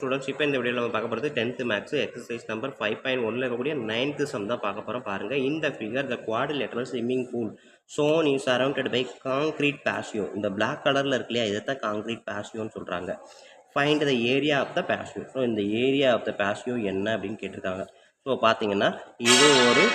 Students இப்போ இந்த வீடியோவில் நம்ம பார்க்க போகிறது 10th மேக்ஸ் எக்ஸசைஸ் நம்பர் 5.1ல் இருக்கக்கூடிய 9th சம் தான் பார்க்க போகிறோம். பாருங்கள், இந்த figure the quadrilateral swimming pool shown is surrounded by concrete patio. இந்த பிளாக் கலரில் இருக்கு இல்லையா, இதை தான் காங்க்ரீட் பேஷியோன்னு சொல்கிறாங்க. Find the area of the patio. So இந்த ஏரியா ஆஃப் த பேஷியோ என்ன அப்படின்னு கேட்டிருக்காங்க. ஸோ பார்த்தீங்கன்னா இது ஒரு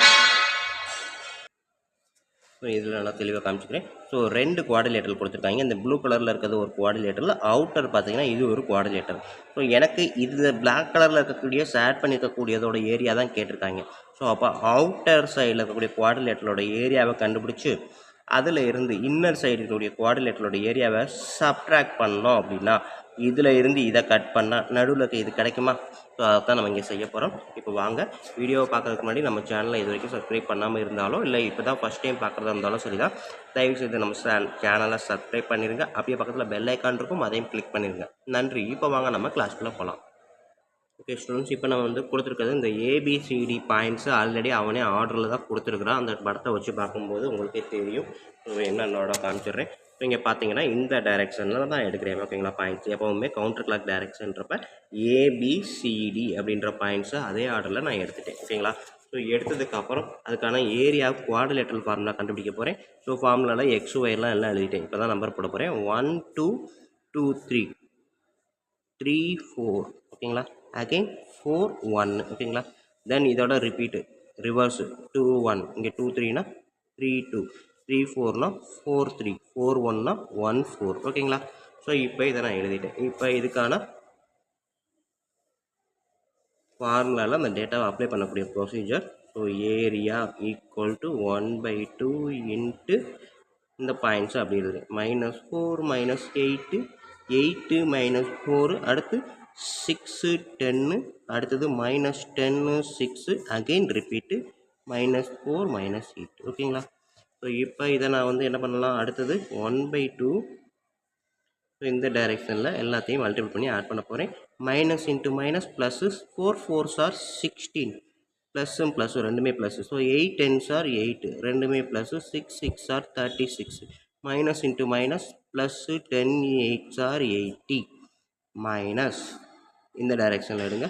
இதில் நல்லா தெளிவாக காமிச்சிக்கிறேன். ஸோ 2 குவாட்ரிலேட்டரல் கொடுத்துருக்காங்க. இந்த ப்ளூ கலரில் இருக்கிறது ஒரு குவாட்ரிலேட்டரில், அவுட்டர் பார்த்தீங்கன்னா இது ஒரு குவாட்ரிலேட்டர். ஸோ எனக்கு இது பிளாக் கலரில் இருக்கக்கூடிய ஷேட் பண்ணியிருக்கக்கூடியதோட ஏரியா தான் கேட்டிருக்காங்க. ஸோ அப்போ அவுட்டர் சைடில் இருக்கக்கூடிய குவாட்ரிலேட்டரோட ஏரியாவை கண்டுபிடிச்சி அதில் இருந்து இன்னர் சைடு இருக்கக்கூடிய குவாட்ரிலேட்டரோட ஏரியாவை சப்ட்ராக்ட் பண்ணோம் அப்படின்னா இதில் இருந்து இதை கட் பண்ணால் நடுவில் இது கிடைக்குமா? ஸோ அதை தான் நம்ம இங்கே செய்ய போகிறோம். இப்போ வாங்க, வீடியோவை பார்க்குறதுக்கு முன்னாடி நம்ம சேனலை இது வரைக்கும் சப்ஸ்கிரைப் பண்ணாமல் இருந்தாலும் இல்லை இப்போ தான் ஃபஸ்ட் டைம் பார்க்குறதா இருந்தாலும் சரி தான், தயவுசெய்து நம்ம சேனலை சப்ஸ்கிரைப் பண்ணிடுங்க. அப்படியே பக்கத்தில் பெல் ஐக்கான் இருக்கும், அதையும் கிளிக் பண்ணிடுங்க. நன்றி. இப்போ வாங்க நம்ம கிளாஸ்க்குள்ளே போகலாம். ஓகே ஸ்டூடெண்ட்ஸ், இப்போ நம்ம கொடுத்துருக்கிறது இந்த ஏபிசிடி பாயிண்ட்ஸு ஆல்ரெடி அவனே ஆர்டரில் தான் கொடுத்துருக்குறான். அந்த படத்தை வச்சு பார்க்கும்போது உங்களுக்கே தெரியும். என்னோட காமிச்சிடுறேன். ஸோ இங்கே பார்த்தீங்கன்னா இந்த டைரெக்ஷனில் தான் எடுக்கிறேன். ஓகேங்களா, பாயிண்ட்ஸ் எப்போவுமே கவுண்டர் கிளாக் டைரெக்ஷன்றப்ப ஏபிசிடி அப்படின்ற பாயிண்ட்ஸை அதே ஆர்டரில் நான் எடுத்துட்டேன். ஓகேங்களா, ஸோ எடுத்ததுக்கப்புறம் அதுக்கான ஏரியா குவாட்ரிலேட்டரல் ஃபார்முலா கண்டுபிடிக்க போகிறேன். ஸோ ஃபார்முலாவில் எக்ஸ் ஒய்லாம் எல்லாம் எழுதிட்டேன். இப்போ தான் நம்பர் போட போகிறேன். 1 2 2 3 3 4. ஓகேங்களா, அகைன் 4 1. ஓகேங்களா, தென் இதோட ரிப்பீட்டு ரிவர்ஸு 2 1. இங்கே 2 3னா 3 2, 3 4னா 4 3, 4 1னா 1 4. ஓகேங்களா, ஸோ இப்போ இதை நான் எழுதிட்டேன். இப்போ இதுக்கான ஃபார்முலாவில் அந்த டேட்டாவை அப்ளை பண்ணக்கூடிய procedure. So area equal to 1/2 into இந்த பாயிண்ட்ஸை அப்படி எழுதுறேன். -4 -8, 8 -4, அடுத்து 6 10, அடுத்தது -10 6, அகெயின் ரிப்பீட்டு -4 -8. ஓகேங்களா, ஸோ இப்போ இதை நான் என்ன பண்ணலாம், அடுத்தது 1/2. ஸோ இந்த டைரெக்ஷனில் எல்லாத்தையும் மல்டிபிள் பண்ணி ஆட் பண்ண போகிறேன். Minus into minus plus, 4 4s are 16, ப்ளஸ்ஸும் ப்ளஸ்ஸும் ரெண்டுமே ப்ளஸ்ஸு. ஸோ 8 10s are 8, ரெண்டுமே plus. 6 6s are 36, minus into minus plus. 10 8s are 80, minus இந்த டைரெக்ஷனில் எடுங்க.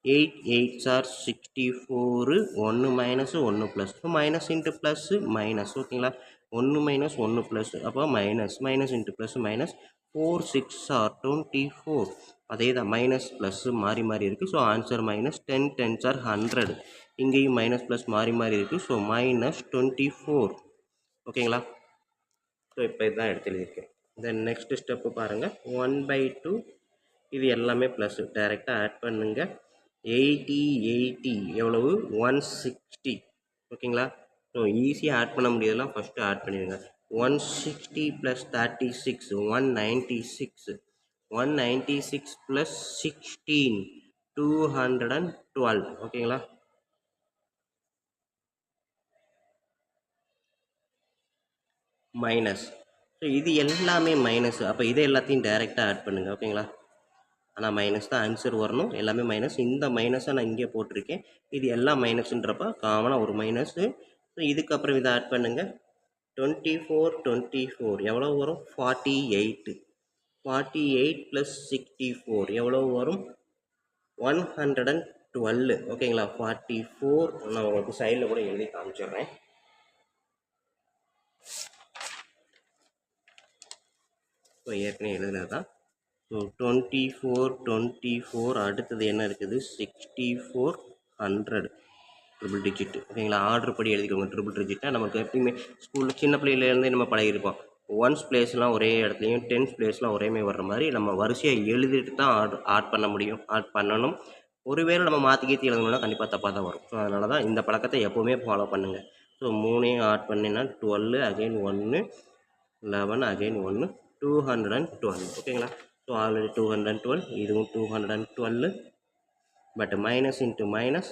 8 8s are 64, 1 minus 1 plus. So minus into plus minus. ஓகேங்களா, 1 minus 1 plus, அப்போ minus. Minus into plus minus. 4 6 are 24. அதே தான், minus plus மாறி மாறி இருக்குது. So answer minus. 10 10s are 100, இங்கேயும் மைனஸ் ப்ளஸ் மாறி மாறி இருக்குது. So minus 24. ஓகேங்களா, ஸோ இப்போ இதுதான் எடுத்து எழுதியிருக்கேன். தென் நெக்ஸ்ட் ஸ்டெப்பு பாருங்கள். 1/2 இது எல்லாமே ப்ளஸ்ஸு, டைரெக்டாக ஆட் பண்ணுங்கள். 80 80 எவ்வளவு, 160. ஓகேங்களா, ஸோ ஈஸியாக ஆட் பண்ண முடியாதெல்லாம் ஃபஸ்ட்டு ஆட் பண்ணிடுங்க. 160 + 36 196, 196 + 16 212. ஓகேங்களா, மைனஸ். ஸோ இது எல்லாமே மைனஸ், அப்போ இதை எல்லாத்தையும் டைரெக்டாக ஆட் பண்ணுங்கள். ஓகேங்களா, ஆனால் மைனஸ் தான் ஆன்சர் வரணும், எல்லாமே மைனஸ். இந்த மைனஸை நான் இங்கே போட்டிருக்கேன். இது எல்லாம் மைனஸுன்றப்ப காமனாக ஒரு மைனஸு. ஸோ இதுக்கப்புறம் இதை ஆட் பண்ணுங்கள். 24 24 எவ்வளோ வரும், 48. 48 + 64 எவ்வளோ வரும், 112. ஓகேங்களா, 44. நான் உங்களுக்கு சைடில் கூட எழுதி காமிச்சிடுறேன். ஸோ ஏற்கனவே எழுதுனது தான். ஸோ 24 24, அடுத்தது என்ன இருக்குது, 64 100, ட்ரிபிள் டிஜிட். ஓகேங்களா, ஆர்டர் படி எழுதிக்கோங்க. ட்ரிபிள் டிஜிட்டாக நமக்கு எப்பயுமே ஸ்கூலில் சின்ன பிள்ளையிலேருந்தே நம்ம பழகிருப்போம். 1s பிளேஸ்லாம் ஒரே இடத்துலையும் 10s பிளேஸ்லாம் ஒரேமே வர்ற மாதிரி நம்ம வரிசையாக எழுதிட்டு தான் ஆட் பண்ண முடியும், ஆட் பண்ணணும். ஒருவேளை நம்ம மாற்றி கீத்தி எழுதணும்னா கண்டிப்பாக தப்பாக தான் வரும். ஸோ அதனால தான் இந்த பழக்கத்தை எப்போவுமே ஃபாலோ பண்ணுங்கள். ஸோ 3 ஆட் பண்ணினா 12, அகைன் 1 11, அகைன் 1 212. ஓகேங்களா, ஸோ ஆல்ரெடி 212, இதுவும் 212. பட் மைனஸ் இன்ட்டு மைனஸ்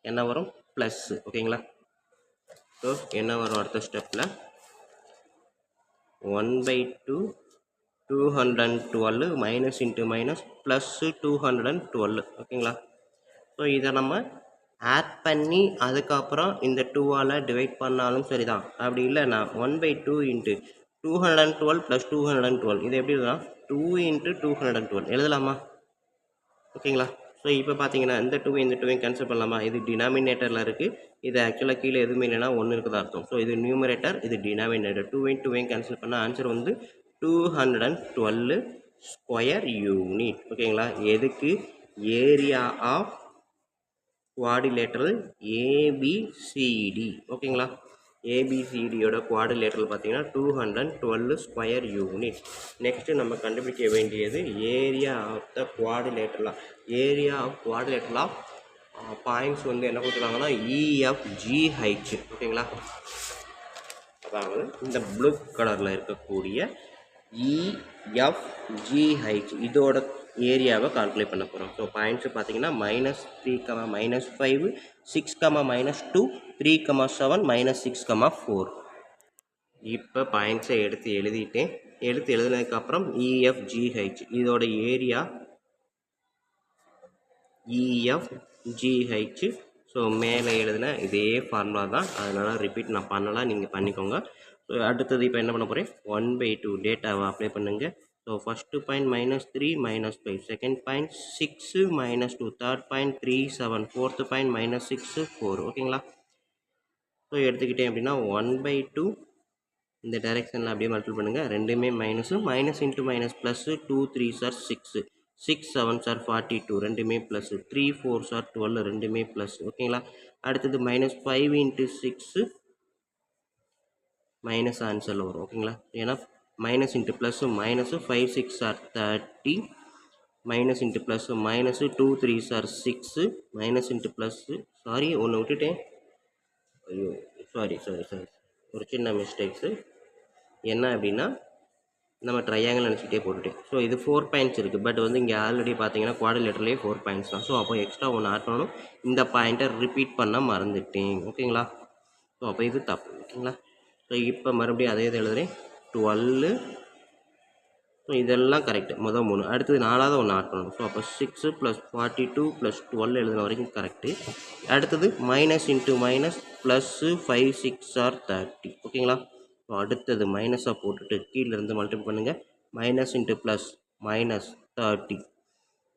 என்ன வரும், ப்ளஸ்ஸு. ஓகேங்களா, ஸோ என்ன வரும் அடுத்த ஸ்டெப்பில், 1/2 212 மைனஸ் இன்ட்டு மைனஸ் ப்ளஸ்ஸு 212. ஓகேங்களா, ஸோ இதை நம்ம ஆட் பண்ணி அதுக்கப்புறம் இந்த 2ஆல் டிவைட் பண்ணாலும் சரி தான். அப்படி இல்லைன்னா 1/2 இன்ட்டு 212 + 212, இது எப்படி இருக்குன்னா 2 × 212 எழுதலாமா? ஓகேங்களா? ஸோ இப்போ பார்த்தீங்கன்னா இந்த 2 இந்த 2 கேன்சல் பண்ணலாமா? இது டினாமினேட்டரில் இருக்குது. இது ஆக்சுவலாக கீழே எதுவுமே இல்லைன்னா 1 இருக்குதா அர்த்தம். ஸோ இது நியூமரேட்டர், இது டினாமினேட்டர். 2 கேன்சல் பண்ணால் ஆன்சர் வந்து 212 ஸ்கொயர் யூனிட். ஓகேங்களா? எதுக்கு? Area of quadrilateral A B C D. ஓகேங்களா? ஏபிசிடியோட குவாடிலேட்டரல் பார்த்தீங்கன்னா 212 ஸ்கொயர் யூனிட். நெக்ஸ்ட்டு நம்ம கண்டுபிடிக்க வேண்டியது ஏரியா ஆஃப் த குவாடிலேட்டரலா. Area of quadrilateral of points வந்து என்ன கொடுத்துருக்காங்கன்னா இஎஃப்ஜிஹெச். ஓகேங்களா? அதாவது இந்த ப்ளூ கலரில் இருக்கக்கூடிய இஎஃப்ஜிஹெச் இதோட ஏரியாவை கால்குலேட் பண்ண போகிறோம். ஸோ பாயிண்ட்ஸு பார்த்தீங்கன்னா -3, -5, 6, -2, 3, -7, -6, 4. இப்போ பாயிண்ட்ஸை எடுத்து எழுதிட்டேன். எடுத்து எழுதினதுக்கப்புறம் இஎஃப்ஜிஹெச் இதோட ஏரியா இஎஃப்ஜிஹெச். ஸோ மேலே எழுதின இதே ஃபார்முலா தான், அதனால் ரிப்பீட் நான் பண்ணலாம், நீங்கள் பண்ணிக்கோங்க. ஸோ அடுத்தது இப்போ என்ன பண்ண போகிறேன்? 1/2 டேட்டாவை அப்ளை பண்ணுங்கள். So first point -3 -5, second point 6 -2, third point 3 7, fourth point -6 4. ஓகேங்களா? ஸோ எடுத்துக்கிட்டேன் அப்படின்னா 1/2 இந்த டைரெக்ஷனில் அப்படியே மல்டிபிள் பண்ணுங்கள். ரெண்டுமே minus, minus into minus plus. 2 3s are 6, 6 7s are 42 ரெண்டுமே ப்ளஸ்ஸு. 3 4s are 12 ரெண்டுமே ப்ளஸ். ஓகேங்களா? அடுத்தது -5 இன்ட்டு 6 மைனஸ் ஆன்சரில் வரும். ஓகேங்களா? ஏன்னா minus into plus minus. 5 6 are 30, minus into plus minus. 2 3s are 6, minus into plus. Sorry, ஒன்று விட்டுட்டேன். ஐயோ, சாரி, ஒரு சின்ன மிஸ்டேக்ஸு. என்ன அப்படின்னா நம்ம ட்ரையாங்கிள் நினச்சிக்கிட்டே போட்டுட்டேன். ஸோ இது 4 பாயிண்ட்ஸ் இருக்குது. பட் வந்து இங்கே ஆல்ரெடி பார்த்தீங்கன்னா குவாடிலேட்டர்லேயே 4 பாயிண்ட்ஸ் தான். ஸோ அப்போ எக்ஸ்ட்ரா ஒன்று ஆட் பண்ணணும். இந்த பாயிண்ட்டை ரிப்பீட் பண்ண மறந்துட்டேன். ஓகேங்களா? ஸோ அப்போ இது தப்பு. ஓகேங்களா? ஸோ இப்போ மறுபடியும் அதே இதை எழுதுகிறேன். 12. ஸோ இதெல்லாம் கரெக்டு. மொதல் 3. அடுத்தது 4வது ஒன்று ஆட் பண்ணணும். ஸோ அப்போ 6 + 42 + 12 எழுதின வரைக்கும் கரெக்டு. அடுத்தது minus into minus plus. 5 6 are 30. ஓகேங்களா? ஸோ அடுத்தது மைனஸாக போட்டுட்டு கீழேருந்து மல்டிபிள் பண்ணுங்கள். Minus into plus -30,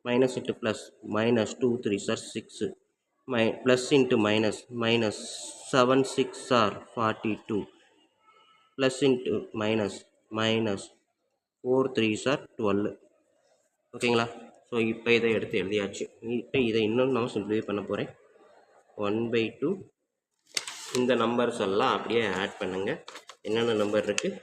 minus into plus -2 3s are 6, plus into minus -7 6 are 42, plus into minus -4 3s are 12. ஓகேங்களா? ஸோ இப்போ இதை எடுத்து எழுதியாச்சு. இப்போ இதை இன்னும் நம்ம சிம்பிளிஃபை பண்ண போகிறேன். 1/2 இந்த நம்பர்ஸ் எல்லாம் அப்படியே ஆட் பண்ணுங்கள். என்னென்ன நம்பர் இருக்குது?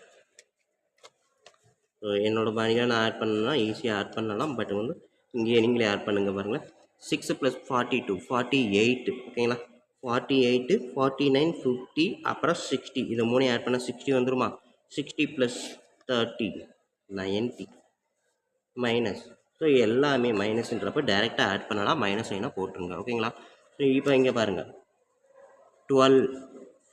ஸோ என்னோடய பாணியாக நான் ஆட் பண்ணணும்னா ஈஸியாக ஆட் பண்ணலாம். பட் வந்து இங்கேயே நீங்களே ஆட் பண்ணுங்கள் பாருங்கள். 6 + 42 48. ஓகேங்களா? 48 49 50 அப்புறம் 60. இதை 3 ஆட் பண்ணால் 60 வந்துருமா? 60 + 30 90 மைனஸ். ஸோ எல்லாமே மைனஸ்ன்றப்போ டேரெக்டாக ஆட் பண்ணலாம். மைனஸ் சைனாக போட்டுருங்க. ஓகேங்களா? ஸோ இப்போ இங்கே பாருங்கள். 12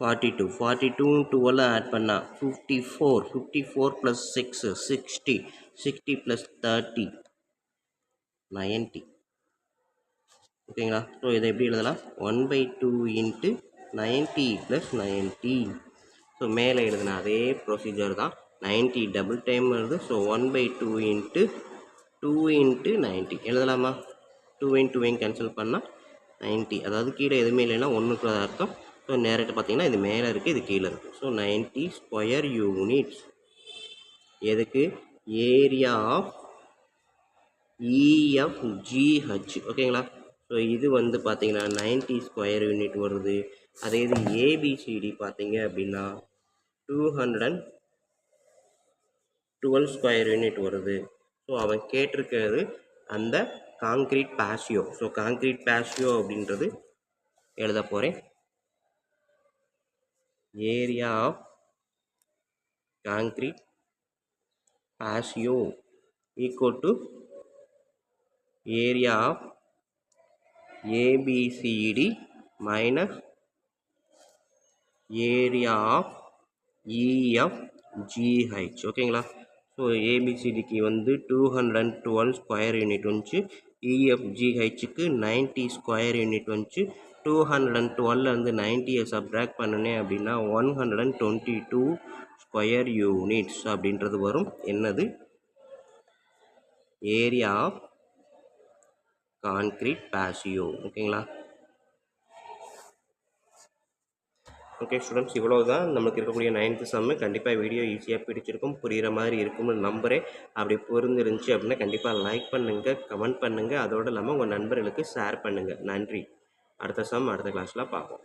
42 42 12 ஆட் பண்ணால் 54 54 + 6 60 60 + 30 90. ஓகேங்களா? ஸோ இதை எப்படி எழுதலாம்? 1/2 இன்ட்டு 90 + 90. ஸோ மேலே எழுதின அதே ப்ரொசீஜர் தான். 90 டபுள் டைம் வருது. ஸோ 1/2 இன்ட்டு 2 இன்ட்டு 90 எழுதலாமா? 2 2 கேன்சல் பண்ணால் 90. அதாவது கீழே எதுவுமே இல்லைன்னா 1க்கு அர்த்தம். ஸோ நேரத்தை பார்த்தீங்கன்னா இது மேலே இருக்குது, இது கீழே இருக்குது. So 90 square units. எதுக்கு? Area of EFGH. ஓகேங்களா? ஸோ இது வந்து பார்த்தீங்கன்னா 90 ஸ்கொயர் யூனிட் வருது. அதே இது ஏபிசிடி பார்த்தீங்க அப்படின்னா 212 ஸ்கொயர் யூனிட் வருது. ஸோ அவன் கேட்டிருக்கிறது அந்த concrete patio. So concrete patio அப்படின்றது எழுத போகிறேன். Area of concrete patio equal to area of A B C D minus area of EFGH. ஓகேங்களா? ஸோ ஏபிசிடிக்கு வந்து 212 ஸ்கொயர் யூனிட் வந்துச்சு. இஎஃப்ஜிஹெச்சுக்கு 90 ஸ்கொயர் யூனிட் வந்துச்சு. 212லேருந்து 90யை சப்ட்ராக்ட் பண்ணினேன் அப்படின்னா 122 ஸ்கொயர் யூனிட்ஸ் அப்படின்றது வரும். என்னது? ஏரியா ஆஃப் கான்க்ரீட் பேசியோ. ஓகேங்களா? ஓகே ஸ்டூடெண்ட்ஸ், இவ்வளோ தான் நமக்கு இருக்கக்கூடிய 9th சம்மு. கண்டிப்பாக வீடியோ ஈஸியாக பிடிச்சிருக்கும், புரிகிற மாதிரி இருக்கும்னு நம்புகிறேன். அப்படி புரிஞ்சிருந்துச்சு அப்படின்னா கண்டிப்பாக லைக் பண்ணுங்கள், கமெண்ட் பண்ணுங்கள், அதோடு இல்லாமல் உங்கள் நண்பர்களுக்கு ஷேர் பண்ணுங்கள். நன்றி. அடுத்த சம் அடுத்த கிளாஸில் பார்ப்போம்.